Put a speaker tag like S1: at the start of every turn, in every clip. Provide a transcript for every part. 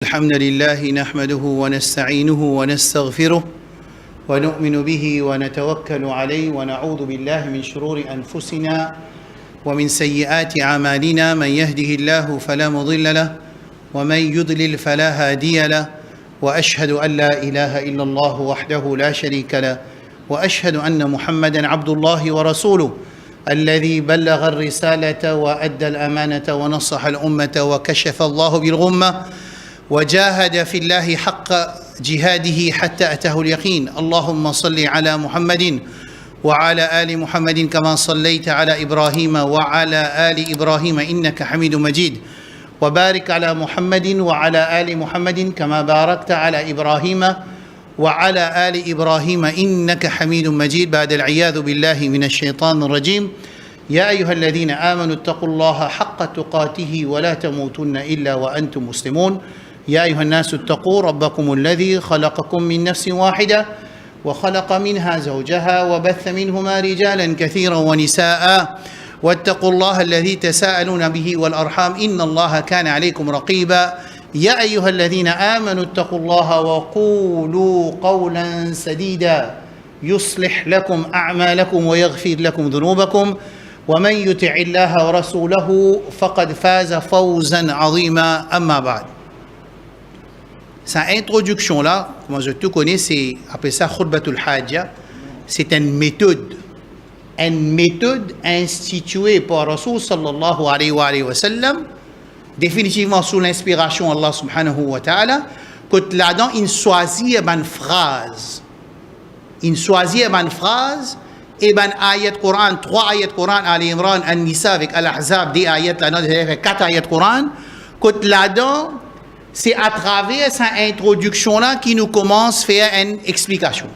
S1: الحمد لله نحمده ونستعينه ونستغفره ونؤمن به ونتوكل عليه ونعوذ بالله من شرور أنفسنا ومن سيئات أعمالنا من يهده الله فلا مضل له ومن يضلل فلا هادي له وأشهد أن لا إله إلا الله وحده لا شريك له وأشهد أن محمدًا عبد الله ورسوله الذي بلغ الرسالة وأدى الأمانة ونصح الأمة وكشف الله بالغمة وجاهد في الله حق جهاده حتى أتاه اليقين. اللهم صل على محمد وعلى آل محمد كما صليت على إبراهيم وعلى آل إبراهيم إنك حميد مجيد، وبارك على محمد وعلى آل محمد كما باركت على إبراهيم وعلى آل إبراهيم إنك حميد مجيد. بعد العياذ بالله من الشيطان الرجيم. يا أيها الذين آمنوا اتقوا الله حق تقاته ولا تموتن إلا وأنتم مسلمون. يا أيها الناس اتقوا ربكم الذي خلقكم من نفس واحدة وخلق منها زوجها وبث منهما رجالا كثيرا ونساء واتقوا الله الذي تساءلون به والأرحام إن الله كان عليكم رقيبا. يا أيها الذين آمنوا اتقوا الله وقولوا قولا سديدا يصلح لكم أعمالكم ويغفر لكم ذنوبكم ومن يطع الله ورسوله فقد فاز فوزا عظيما. أما بعد. Cette introduction-là, moi je te connais, c'est appelé ça Khutbatul Hajja. C'est une méthode instituée par Rasul sallallahu alayhi wa sallam, définitivement sous l'inspiration Allah subhanahu wa ta'ala, que là-dedans, il choisit une phrase. Il choisit une phrase et une ayat Coran, 3 ayat Coran, Al-Imran, An-Nisa avec Al-Ahzab, des ayat là-dedans, 4 ayat Coran, que là-dedans, c'est à travers cette introduction-là qui nous commence à faire une explication.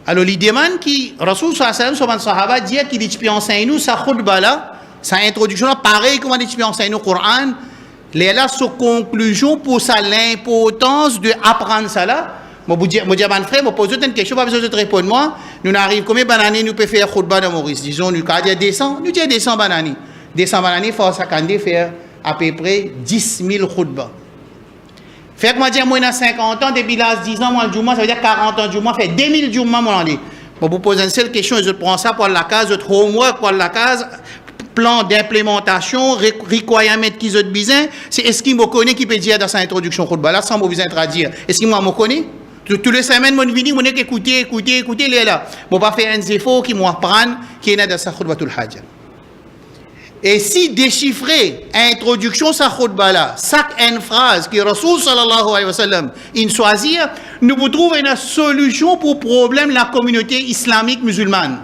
S1: Alors, il demande que Rasul sallallahu alayhi wa sallam, sur les Sahaba, dit qu'il peut enseigner nous sa khutba-là, sa introduction-là, pareil comme il peut enseigner nous le Coran, là, sa conclusion pour ça, l'importance d'apprendre ça là. Moi, je dis, mon frère, je pose une question, pas besoin de te répondre. Moi, nous arrivons combien d'années nous pouvons faire khutba de Maurice? Disons, nous avons 200, nous avons 200 bananes. 200 bananes, il faut faire à peu près 10 000 khutba. Fait que moi, je dis, moi, 50 ans, depuis l'âge 10 ans, moi, le Juma, ça veut dire 40 ans, Juma, fait 2000 Juma, moi, on dit. Bon, vous posez une seule question, je prends ça pour la case, votre homework pour la case, plan d'implémentation, requirement qu'ils ont besoin, c'est est-ce qu'il me connaît qui peut dire dans sa introduction khutba là, sans besoin de traduire. Est-ce qu'il me connaît? Tous les semaines, mon vini, mon écouter, il est là. Bon, pas faire un effort qui m'apprend qui est dans sa khutbatul hajja. Et si déchiffrer introduction sa khutba là, chaque une phrase que Rasul sallallahu alayhi wa sallam il choisit, nous vous trouvons une solution pour le problème de la communauté islamique musulmane.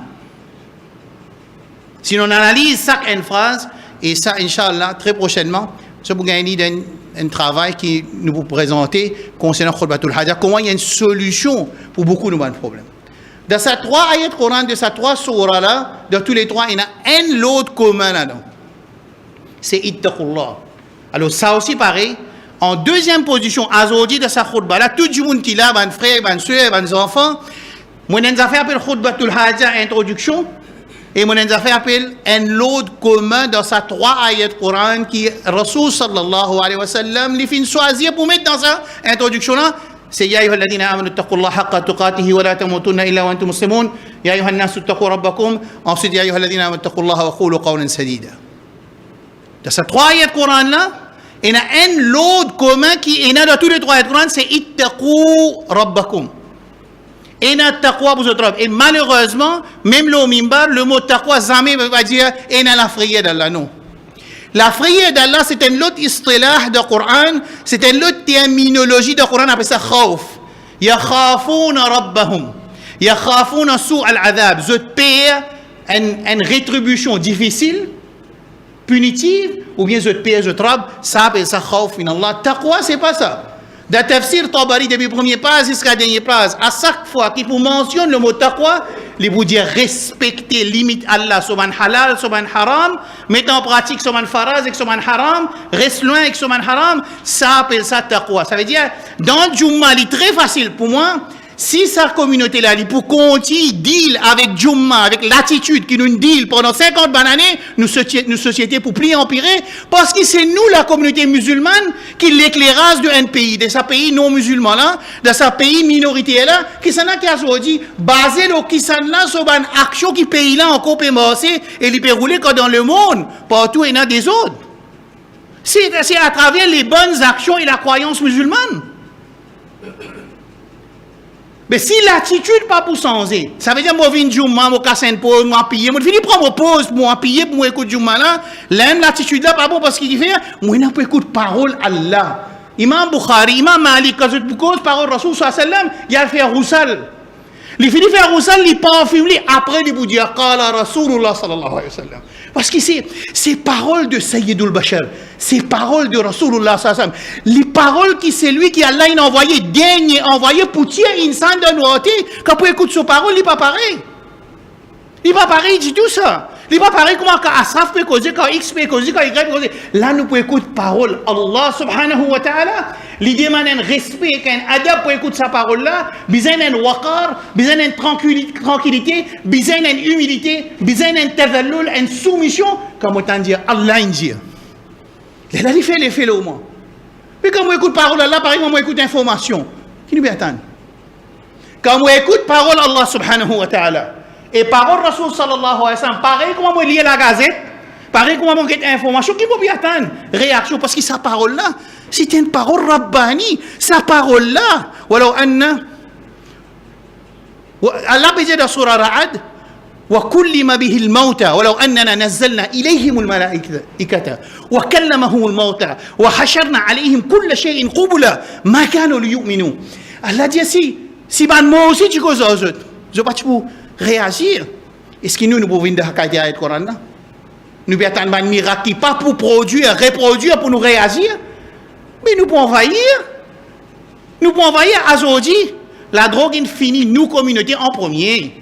S1: Si on analyse chaque une phrase, et ça, Inch'Allah, très prochainement, ça vous gagnez un travail qui nous vous présenter concernant Khutbatul Hajja, comment il y a une solution pour beaucoup de problèmes. Dans ces 3 ayats Coran, de ces 3 surahs là, dans tous les 3, il y a un lot commun là-dedans. C'est Ittaqullah. Alors ça aussi pareil. En deuxième position, aujourd'hui de sa khutba là, tout le monde qui là, mes frères, mes soeurs, mes enfants, moi j'ai appelé Khutbatul Hajja introduction. Et mon affaire appelle un lot commun dans sa 3 ayats Coran qui Rasul sallallahu alayhi wa sallam les fin choisir pour mettre dans sa introduction là. C'est Ya ayyuha alladhina amanu ittaqullaha haqqa tuqatihi wa la tamutunna illa wa antum muslimun. Ya ayyuha an-nasu ittaqu rabbakum. Ensuite, Ya ayyuha alladhina amanu ittaqullaha wa qulu qawlan sadida. Dans ces 3 ayats Coran là, il y a un lot commun qui est dans tous les 3 ayats Coran, c'est ittaqu rabbakum. Et malheureusement, même le mimbar, le mot taqwa, jamais ne va dire et la prière d'Allah. Non. La prière d'Allah, c'est un autre istilah de Coran, c'est une autre terminologie de Coran, appelle ça khawf. Yakhafouna rabbahum. Yakhafouna sou al-adhab. Je paie une rétribution difficile, punitive, ou bien je paie, je trabe, ça appelle ça khawf min Allah. Taqwa, c'est pas ça. Dans le tafsir Tabari, depuis la première page jusqu'à la dernière page, à chaque fois qu'il vous mentionne le mot taqwa, il vous dit respecter, limite Allah, sur un halal, sur un haram, mettre en pratique sur un faraz et sur un haram, reste loin avec sur un haram, ça appelle ça taqwa. Ça veut dire, dans le Jumma, il est très facile pour moi, Si sa communauté là, pour continuer deal avec Jumma, avec l'attitude qui nous deal pendant 50 années, nous société pour plus empirer, parce que c'est nous la communauté musulmane qui l'éclairage d'un pays, de sa pays non musulman là, de sa pays minorité là, qui s'en a dit basé le qui s'en là sur une action qui pays là encore peut marcher et il peut rouler comme dans le monde, partout il y en a des autres. C'est à travers les bonnes actions et la croyance musulmane. Mais si l'attitude pas pour changer, ça veut dire moi viens Jumma, moi casse une pause, moi piller, moi fini prendre une pause, moi piller pour moi écouter Jumma là, l'attitude là pas bon parce qu'il fait moi n'a pas écoute parole Allah. Imam Bukhari, Imam Malik quand je cause parole Rasul sallallahu alayhi wa sallam, il a fait roussal. Il finit faire roussal, il parfume après il vous dire qala Rasulullah sallallahu alayhi wa sallam. Parce que c'est paroles de Sayyidul Bashar, c'est paroles de Rasulullah sallallahu alayhi wa sallam. Les paroles qui c'est lui qui Allah a envoyé, dernier envoyé pour tuer insan de noité, quand vous écoutez ses paroles, il n'est pas pareil. Il n'est pas pareil du tout ça. Il n'est pas pareil comment quand Asraf peut causer, quand X peut causer, quand Y peut causer. Là, nous pouvons écouter parole. Allah subhanahu wa ta'ala, l'idée man un respect, un adab pour écouter sa parole là, besoin d'un waqar, besoin d'une tranquillité, besoin d'une humilité, besoin d'un tazallul, une soumission, comme autant dire Allah dit. Là, il fait l'effet là au moins. Mais quand on écoute parole Allah, par exemple, on écoute information. Qui nous attend? Quand on écoute parole Allah subhanahu wa ta'ala, et parole Rasul sallallahu alayhi wa sallam, pareil comment on lit la gazette, pareil comment on get information, qui peut bien attendre réaction, parce que sa parole là, c'est une parole rabbani, sa parole là, ولو أن Allah peut dire dans surah Ra'ad, وكلم به الموتى ولو أننا نزلنا إليهم الملائكة وكلمهم الموتى وحشرنا عليهم كل شيء قبلا ما كانوا ليؤمنوا. Allah dit si ban moi aussi tu causes aux autres, je pas pour réagir. Est-ce que nous pouvons dire qu'à dire le Coran là? Nous pouvons attendre un miracle qui pas pour produire, reproduire pour nous réagir, mais nous pouvons envahir. Nous pouvons envahir aujourd'hui. La drogue est finie, nous communauté en premier.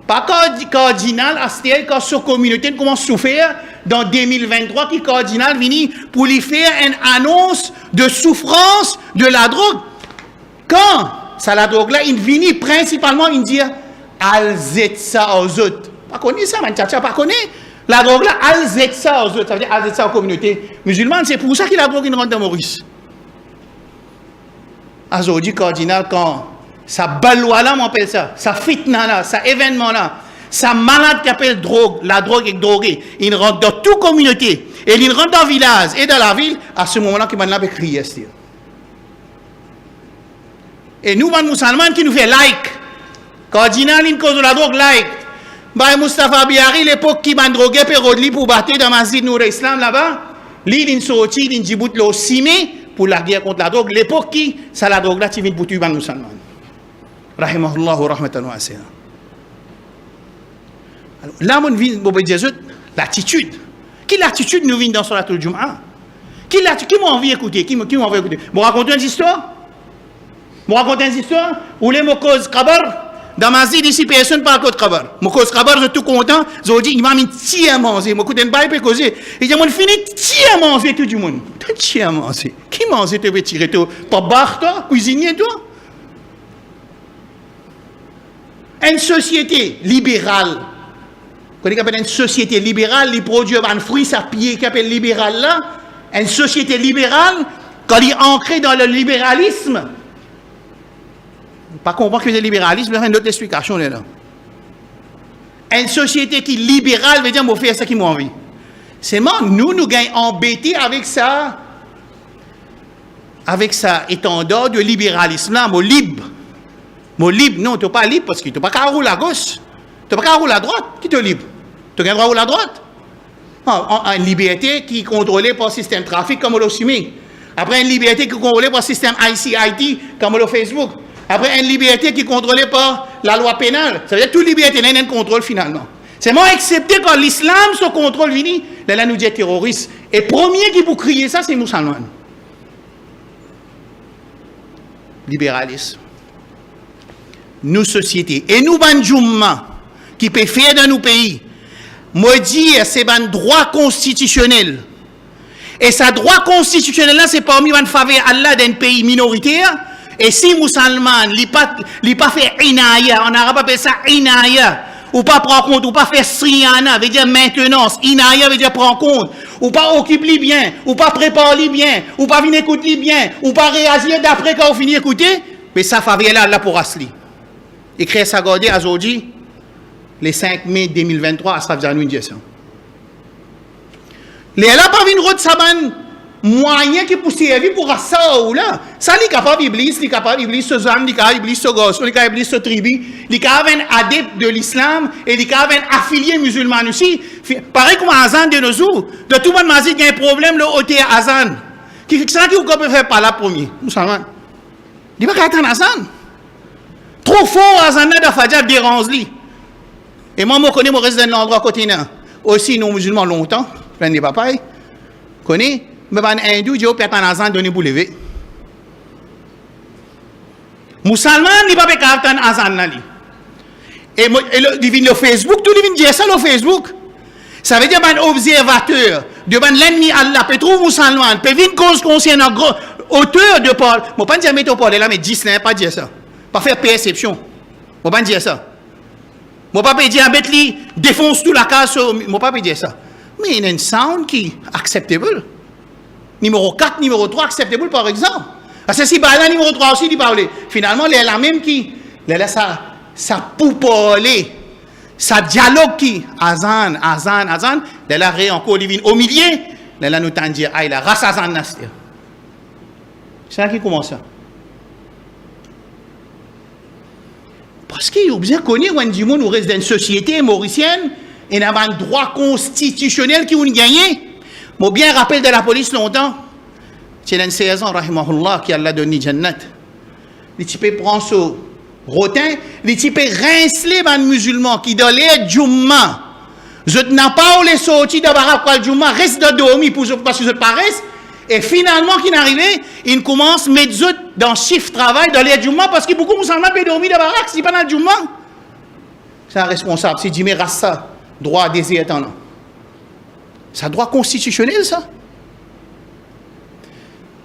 S1: Pas cardinal, Astel, quand cette communauté commence à souffrir dans 2023, qui cardinal vini pour lui faire une annonce de souffrance de la drogue. Quand ça la drogue là, il vient principalement, il dit alzet ça aux autres. Pas connu ça, man, tcha pas connu. La drogue là, alzet ça aux autres, ça veut dire alzet ça aux communautés musulmanes. C'est pour ça que la drogue il rentre dans Maurice. Aujourd'hui, cardinal, quand ça balwa là, on appelle ça fitna là, ça événement là, ça malade qui appelle drogue, la drogue est droguée. Il rentre dans toute communauté, et il rentre dans le village et dans la ville, à ce moment-là, qu'il m'a crié. Et nous, les musulmans, qui nous fait like, cardinal, il cause de la drogue, like. Bah, Mustafa Biari, l'époque qui m'a drogué, pour battre dans Masjid Nour Islam là-bas, il est sorti, il dit, il est simé pour la guerre contre la drogue. L'époque qui, ça la drogue là, tu viens pour tuer les musulmans. Rahimahullah wa rahmatan wasi'a. Alors, là, on vient de l'attitude. Quelle attitude nous vient dans Salatul Jum'a? Qui m'a envie d'écouter? Qui m'a envie d'écouter? Vous racontez une histoire? Vous racontez une histoire? Ou les mokos kabar? Dans ma zone ici, personne ne parle de kabar. Mokos kabar, je suis tout content. Je dis, il m'a mis tiens à manger. Je suis pas causer. Il dit, il finit tiens à manger tout le monde. Tiens à manger. Qui mange? Tu veux tirer toi? Pas bar toi? Cuisinier toi? Une société libérale, qu'on appelle une société libérale, les produits un fruit, ça pied qui appelle libéral là, une société libérale, quand il est ancré dans le libéralisme, pas comprendre que c'est le libéralisme, il y a une autre explication là. Une société qui est libérale veut dire, moi, faire ça qui m'a envie. C'est moi, nous gagnons embêtés avec ça étendard de libéralisme là, moi, libre. Moi, libre, non, tu n'es pas libre parce que tu n'es pas qu'à rouler à gauche. Tu n'es pas qu'à rouler à droite. Qui te libre? Tu as le droit à rouler à droite. Une liberté qui est contrôlée par le système trafic comme le CIMI. Après, une liberté qui est contrôlée par le système ICIT comme le Facebook. Après, une liberté qui est contrôlée par la loi pénale. Ça veut dire que toute liberté n'a un contrôle finalement. C'est moins accepté quand l'islam se contrôle, vini, là, nous dit terroriste. Et premier qui peut crier ça, c'est les musulmans. Libéralisme. Nous, société, et nous, Banjoumma, qui peut faire dans nos pays, moi dire, c'est un droit constitutionnel. Et ce droit constitutionnel-là, c'est parmi les faveurs Allah d'un pays minoritaire, Et si musulman, il pas fait inaya, en arabe appelle ça inaya, ou pas prendre compte, ou pas faire sriyana, veut dire maintenance, inaya veut dire prendre compte, ou pas occuper bien, ou pas préparer bien, ou pas venir écouter bien, ou pas réagir d'après quand on finit d'écouter, mais ça fait là pour asli. Écrire ça à aujourd'hui, les 5 mai 2023, ça vient nous dire ça. Les là pas venir route saban moyen qui pour servir pour ça ou là. Ça li capable iblis, li capable iblis ce zam, li capable iblis ce gosse, li capable iblis ce tribu, li capable un adepte de l'islam et li capable un affilié musulman aussi. Pareil comme Azan de nos jours, de tout le monde m'a dit qu'il y a un problème le OT Azan. Qui fait ça qui vous peut faire par là premier, musulman. Il va attendre Azan. Trop fort Azan de Fadja dérange li. Et moi je connais mon résident de l'endroit côté là. Aussi non musulmans longtemps, plein de papaye. Connais mais ban hindou je peut en Azan donner pour lever. Musulman ni pas capable en Azan là li. Et il vient le Facebook, tout il vient dire ça le Facebook. Ça veut dire ban observateur, de ban l'ennemi Allah, peut trouver musulman, peut venir cause conscient en gros auteur de parole. Moi pas dire mettre parole là mais 10 n'est pas dire ça. Pas faire perception. Moi pas dire ça. Moi pas dire mettre li défonce tout la case, moi pas dire ça. Mais il y a un sound qui est acceptable. Numéro 4, numéro 3, acceptable par exemple. Parce que si bah, numéro 3 aussi, il parle. Finalement, il y a la même qui, il y a ça pour parler, ça dialogue qui, Azan, il y a encore au milieu, il y a nous dire, ah, il a race Azan Nastir. C'est ça qui commence ça. Parce qu'il y a bien connu, quand nous reste dans une société mauricienne, et il y a un droit constitutionnel qui ont gagné. Moi, bien rappel de la police longtemps, c'est un 16 ans, rahimahullah, qui a donné Jannat. Les types prennent ce rotin, les types rincent les musulmans qui dans les Jumma. Je n'ai pas les sortis de Barak pour le Jumma, reste de dormir parce que je paraisse. Et finalement, qui n'arrivait, ils commencent à mettre dans le chiffre travail dans les Jumma parce que beaucoup de musulmans peuvent dormir de Barak si pas dans le Jumma. C'est un responsable, c'est Jimmy Rassa, droit à désir éternel. C'est un droit constitutionnel, ça.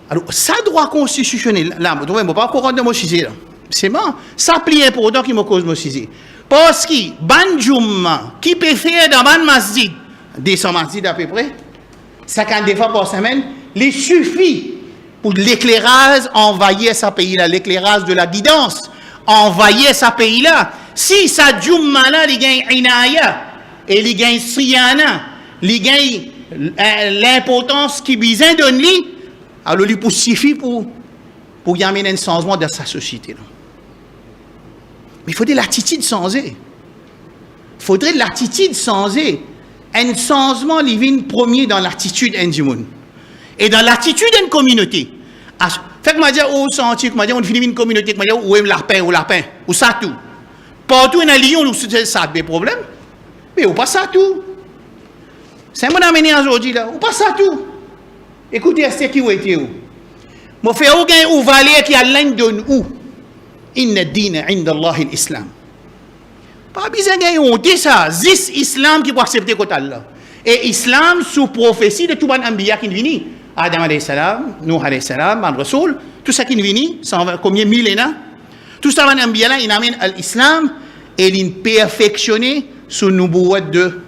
S1: Alors, ça, droit constitutionnel, là, je ne vais pas encore rendre là. C'est bon. Ça plie important qui me cause mon chisé. Parce que, Banjouma, qui peut faire dans Ban Masjid, 200 masjid à peu près, 50 fois par semaine, il suffit pour l'éclairage envahir ce pays-là, l'éclairage de la guidance, envahir ce pays-là. Si ça Jumma là, il gagne Inaya, et il gagne Sriyana, il gagne l'importance qui besoin donne lui, alors il suffit pour y amener un changement dans sa société. Là. Mais il faudrait l'attitude changer. Il faudrait l'attitude changer. Un changement il vient premier dans l'attitude individuelle. Et dans l'attitude d'une communauté. Fait que je dis, oh, senti, que je dis, on finit une communauté, que je dis, où est le lapin, ou ça tout. Partout dans Lyon, ça a des problèmes. Mais ou pas ça tout. C'est mon amené aujourd'hui là, ou pas ça tout. Écoutez, c'est qui ou était où? Moi, fais aucun ou valet qui a l'un de où? Inna dina inda Allah l'islam. Pas besoin de honte ça. Zis islam qui peut accepter côté Allah. Et islam sous prophétie de tout le ambiya qui vient. Adam alayhi salam, Nuh alayhi salam, Man Rasoul, tout ça qui vient, combien millénaires? Tout ça, l'ambiya là, il amène l'islam et il perfectionne sous nubuwat de